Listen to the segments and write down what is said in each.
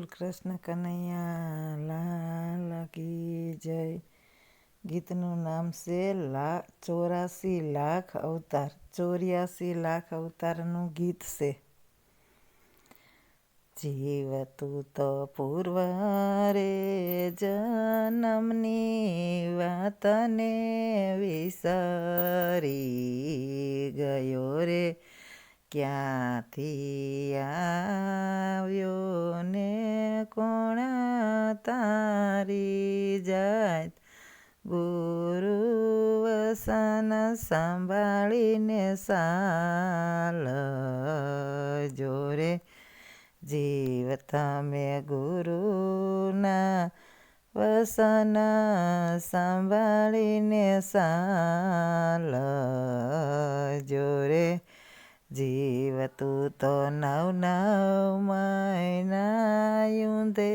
બોલ કૃષ્ણ કનૈયા લાલ કી જય. ગીતનું નામ છે 84 લાખ અવતાર. 84 લાખ અવતારનું ગીત છે. જીવ તું તો પૂર્વ રે જન્મની વાતને વિસરી ગયો રે. ક્યાંથી આવ્યો ને કોણ તારી જાત. ગુરુ વસન સંભાળીને સાલ જોરે. જીવ તમે ગુરુના વસન સંભાળીને સાલ જોરે. જીવ તું તો નવ મહિના ઊંધે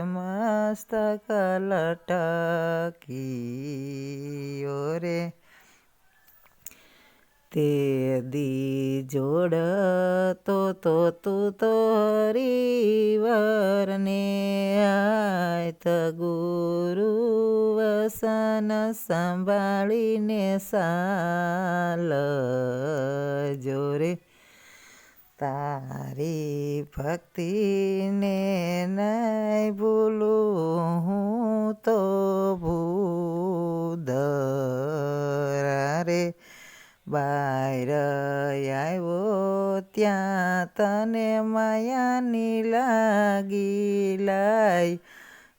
મસ્તક લટક્યો રે. તે દી જોડતો તો તું તો હરિવરને આયત. ગુરુ વસન સંભાળીને સાલ જોરે. તારી ભક્તિને નહીં ભૂલું હું તો ભૂદરા રે. બહાર આવ્યો ત્યાં તને માયાની લાગી લાય.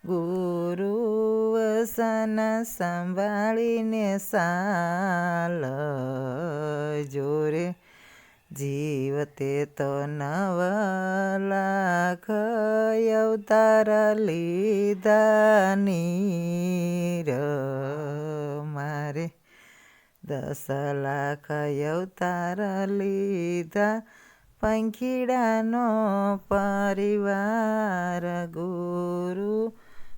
ગુરુ વસન સંભાળીને સાલ જોરે. જીવતે તો 9 લાખ અવતાર લીધા નીર મારે. 10 લાખ અવતાર લીધા પંખીડાનો પરિવાર. ગુરુ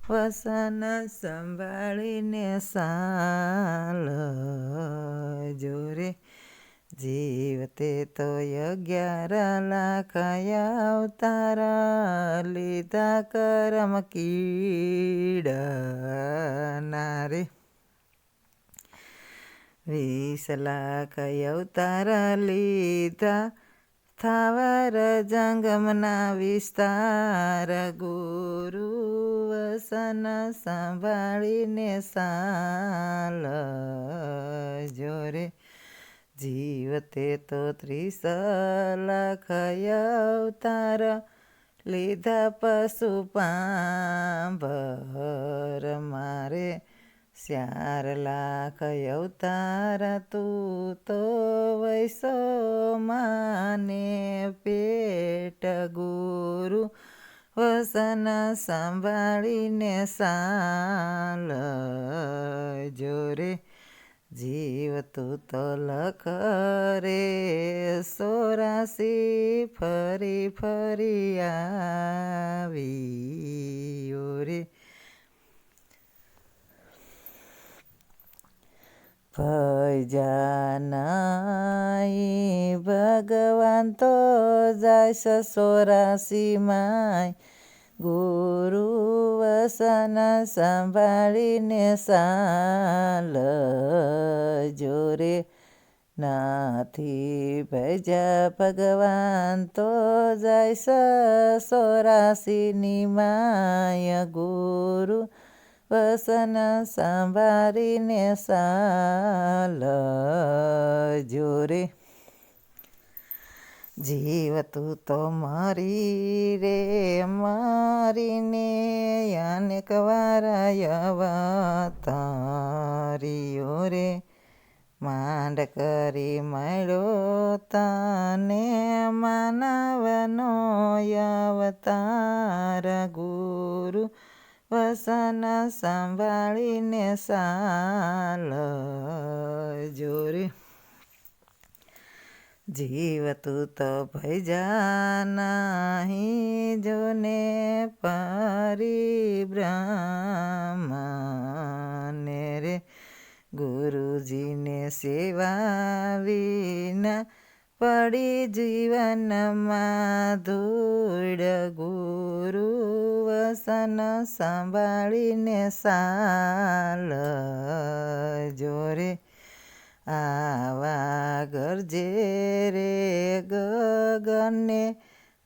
વસન સંભાળીને સાલ જોરે. જીવતે તો 11 લાખ અવતાર લીધા કરમ કીડા રે. 20 લાખ અવતાર લીધા સ્થાવર જંગમના વિસ્તાર. ગુરુ વસન સંભાળીને સાલ જોરે. જીવતે તો 30 લાખ અવતાર લીધા પશુ પાંભર મારે. 4 લાખ અવતાર તું તો વૈસો માને પેટ. ગુરુ વસન સંભાળીને સાલ જોરે. જીવ તું તો લખ રે 84 ફરી ફરી આવ્યો રે. ભૈજા નાઈ ભગવાન તો જાય 84 માય. ગુરુ વસન સંભાળીને સાલ જોરે. નાથી ભૈજા ભગવાન તો જાય 84 માય. ગુરુ વસન સંભાળીને સાલ જોરે. જીવ તું તો મારી રે મારીને અનેક વાર અવતાર્યો રે. માંડ કરી મળ્યો તને માનવનો અવતાર. ગુરુ વસન સંભાળીને સાલ જોરે. જીવ તું તો ભૈજા નહીં જોને પરિબ્રહ્મને રે. ગુરુજીને સેવા વિના પડી જીવનમાં ધૂળ ગુરુ વસન સંભાળીને ચાલજો રે. આવા ગરજે રે ગગને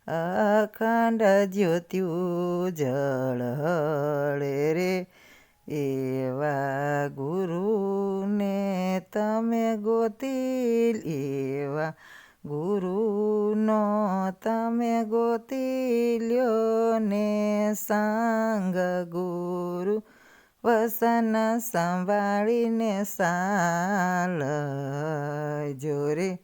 અખંડ જ્યોત્યુ જળહળે રે. એવા ગુરુને તમે ગોતી એવા ગુરુનો તમે ગોતી લ્યો ને સાંગ ગુરુ વસન સંભાળીને ચાલજો રે.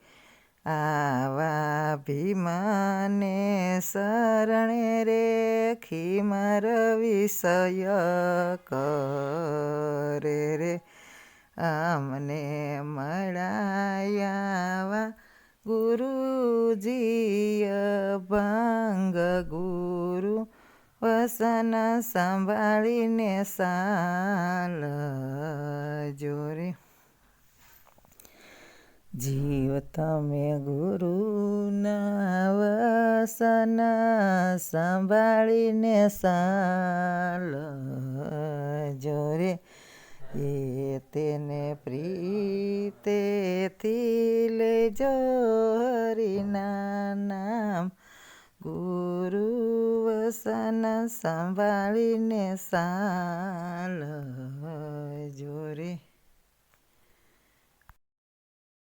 આવા ભીમને શરણે રે ખીમર વિષય કરે રે. અમને મળાયા ગુરુજી ભંગ ગુરુ વસન સંભાળીને ચાલજો રે. જીવ તમે ગુરુના વસન સંભાળીને ચાલજો રે. એ તેને પ્રીતેથી લેજો હરિના નામ ગુરુ વસન સંભાળીને ચાલજો રે.